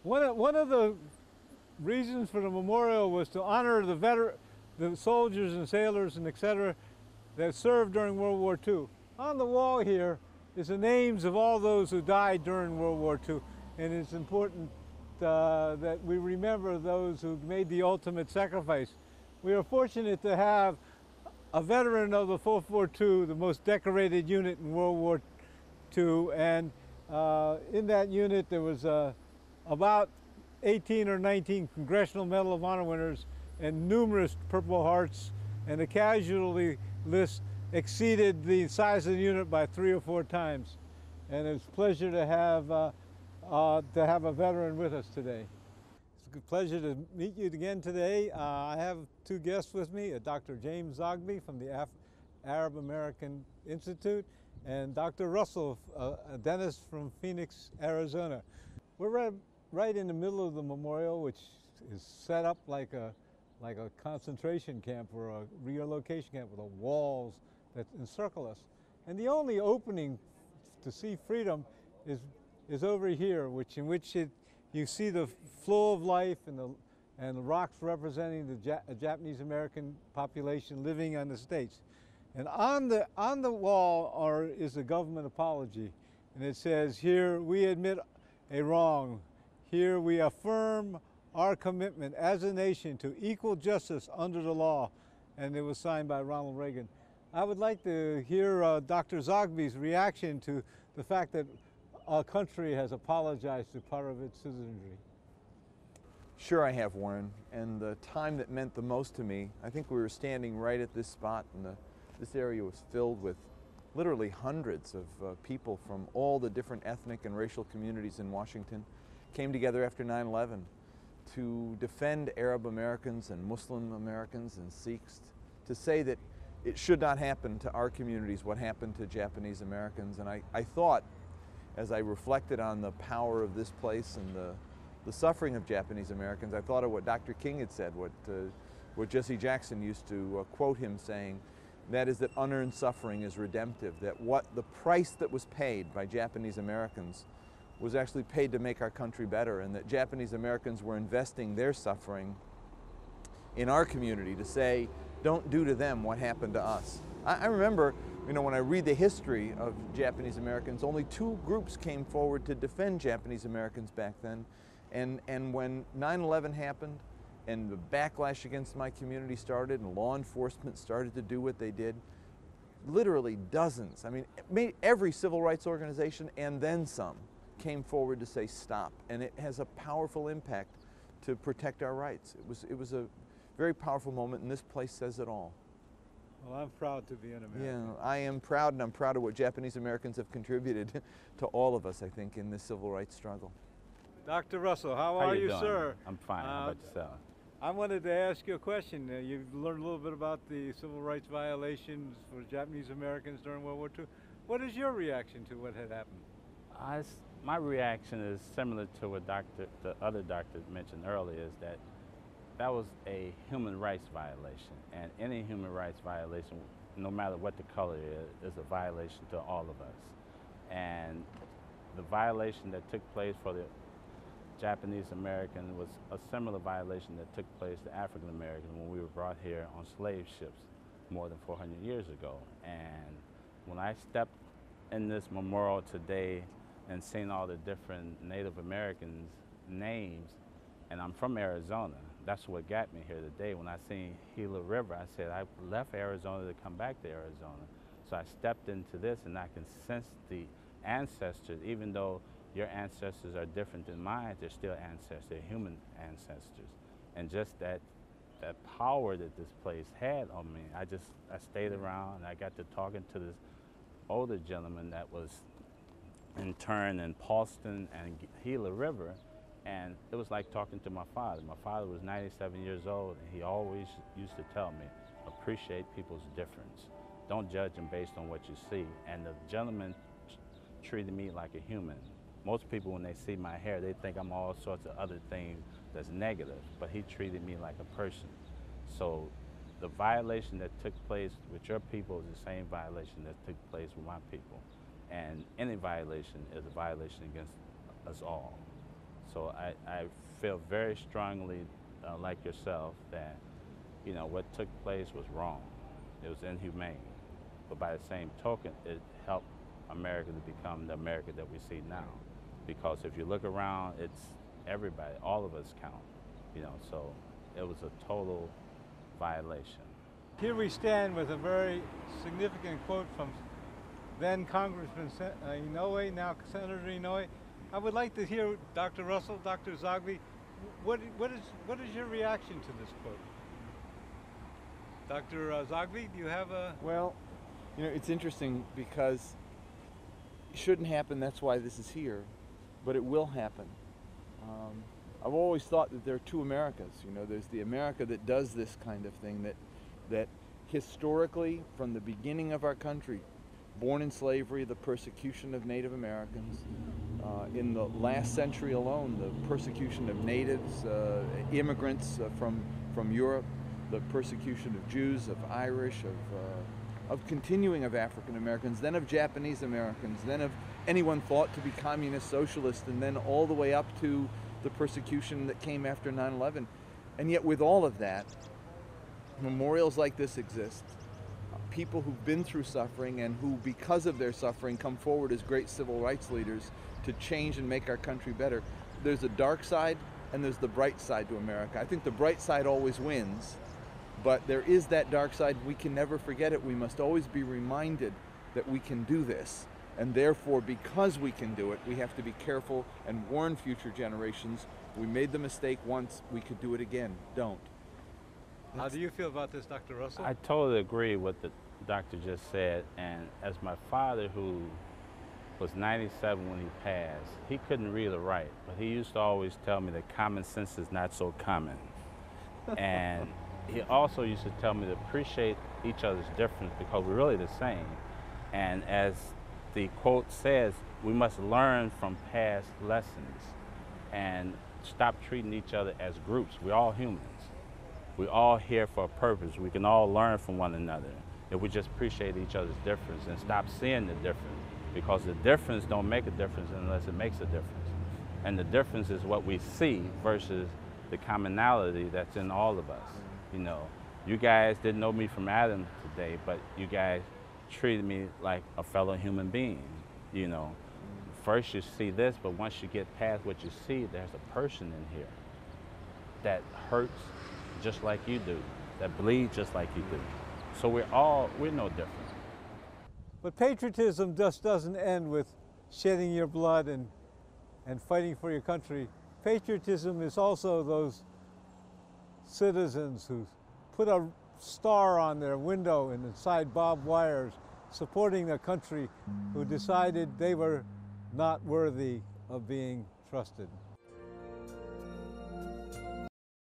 One of the reasons for the memorial was to honor the soldiers and sailors and etc. that served during World War II. On the wall here is the names of all those who died during World War II, and it's important that we remember those who made the ultimate sacrifice. We are fortunate to have a veteran of the 4th War II, the most decorated unit in World War II, and in that unit there was about 18 or 19 Congressional Medal of Honor winners and numerous Purple Hearts, and the casualty list exceeded the size of the unit by 3 or 4 times. And it's a pleasure to have a veteran with us today. It's a pleasure to meet you again today. I have 2 guests with me, Dr. James Zogby from the Arab American Institute, and Dr. Russell, a dentist from Phoenix, Arizona. We're right in the middle of the memorial, which is set up like a concentration camp or a relocation camp with the walls that encircle us. And the only opening to see freedom is over here, in which you see the flow of life and the rocks representing the Japanese American population living on the States. And on the wall is a government apology, and it says, "Here we admit a wrong. Here we affirm our commitment as a nation to equal justice under the law," and it was signed by Ronald Reagan. I would like to hear Dr. Zogby's reaction to the fact that our country has apologized to part of its citizenry. Sure I have, Warren, and the time that meant the most to me, I think we were standing right at this spot, and this area was filled with literally hundreds of people from all the different ethnic and racial communities in Washington, came together after 9/11 to defend Arab Americans and Muslim Americans and Sikhs, to say that it should not happen to our communities what happened to Japanese Americans. And I thought, as I reflected on the power of this place and the suffering of Japanese Americans, I thought of what Dr. King had said, what Jesse Jackson used to quote him saying, that is that unearned suffering is redemptive, that what the price that was paid by Japanese Americans was actually paid to make our country better, and that Japanese Americans were investing their suffering in our community to say, don't do to them what happened to us. I remember, when I read the history of Japanese Americans, only 2 groups came forward to defend Japanese Americans back then. And when 9/11 happened and the backlash against my community started and law enforcement started to do what they did, literally dozens, every civil rights organization and then some came forward to say stop. And it has a powerful impact to protect our rights. It was a very powerful moment, and this place says it all. Well, I'm proud to be an American. Yeah, I am proud, and I'm proud of what Japanese Americans have contributed to all of us, I think, in this civil rights struggle. Dr. Russell, how are you, doing? sir? I'm fine. How about yourself? I wanted to ask you a question. You've learned a little bit about the civil rights violations for Japanese Americans during World War II. What is your reaction to what had happened? My reaction is similar to what the other doctor mentioned earlier, is that was a human rights violation, and any human rights violation, no matter what the color is a violation to all of us. And the violation that took place for the Japanese American was a similar violation that took place to African American when we were brought here on slave ships more than 400 years ago. And when I stepped in this memorial today and seen all the different Native Americans' names, and I'm from Arizona, that's what got me here today. When I seen Gila River, I said, I left Arizona to come back to Arizona. So I stepped into this, and I can sense the ancestors. Even though your ancestors are different than mine, they're still ancestors, they're human ancestors. And just that power that this place had on me, I stayed around, and I got to talking to this older gentleman that was interned in Paulston and Gila River. And it was like talking to my father. My father was 97 years old, and he always used to tell me, appreciate people's difference. Don't judge them based on what you see. And the gentleman treated me like a human. Most people, when they see my hair, they think I'm all sorts of other things that's negative, but he treated me like a person. So the violation that took place with your people is the same violation that took place with my people. And any violation is a violation against us all. So I feel very strongly, like yourself, that, you know, what took place was wrong. It was inhumane. But by the same token, it helped America to become the America that we see now. Because if you look around, it's everybody, all of us count, you know, so it was a total violation. Here we stand with a very significant quote from then Congressman Inouye, now Senator Inouye. I would like to hear Dr. Russell, Dr. Zogby, what is your reaction to this quote? Dr. Zogby, do you have a... Well, you know, it's interesting because it shouldn't happen, that's why this is here, but it will happen. I've always thought that there are two Americas. You know, there's the America that does this kind of thing, that historically, from the beginning of our country, born in slavery, the persecution of Native Americans, in the last century alone, the persecution of natives, immigrants from Europe, the persecution of Jews, of Irish, of continuing of African Americans, then of Japanese Americans, then of anyone thought to be communist, socialist, and then all the way up to the persecution that came after 9/11. And yet with all of that, memorials like this exist. People who've been through suffering and who, because of their suffering, come forward as great civil rights leaders to change and make our country better. There's a dark side and there's the bright side to America. I think the bright side always wins, but there is that dark side. We can never forget it. We must always be reminded that we can do this. And therefore, because we can do it, we have to be careful and warn future generations. We made the mistake once, we could do it again. Don't. How do you feel about this, Dr. Russell? I totally agree with what the doctor just said, and as my father, who was 97 when he passed, he couldn't read or write, but he used to always tell me that common sense is not so common. And he also used to tell me to appreciate each other's difference because we're really the same. And as the quote says, we must learn from past lessons and stop treating each other as groups. We're all humans. We're all here for a purpose. We can all learn from one another if we just appreciate each other's difference and stop seeing the difference, because the difference don't make a difference unless it makes a difference. And the difference is what we see versus the commonality that's in all of us. You know, you guys didn't know me from Adam today, but you guys treated me like a fellow human being. You know, first you see this, but once you get past what you see, there's a person in here that hurts just like you do, that bleeds just like you do. So we're no different. But patriotism just doesn't end with shedding your blood and fighting for your country. Patriotism is also those citizens who put a star on their window and inside barbed wires, supporting a country who decided they were not worthy of being trusted.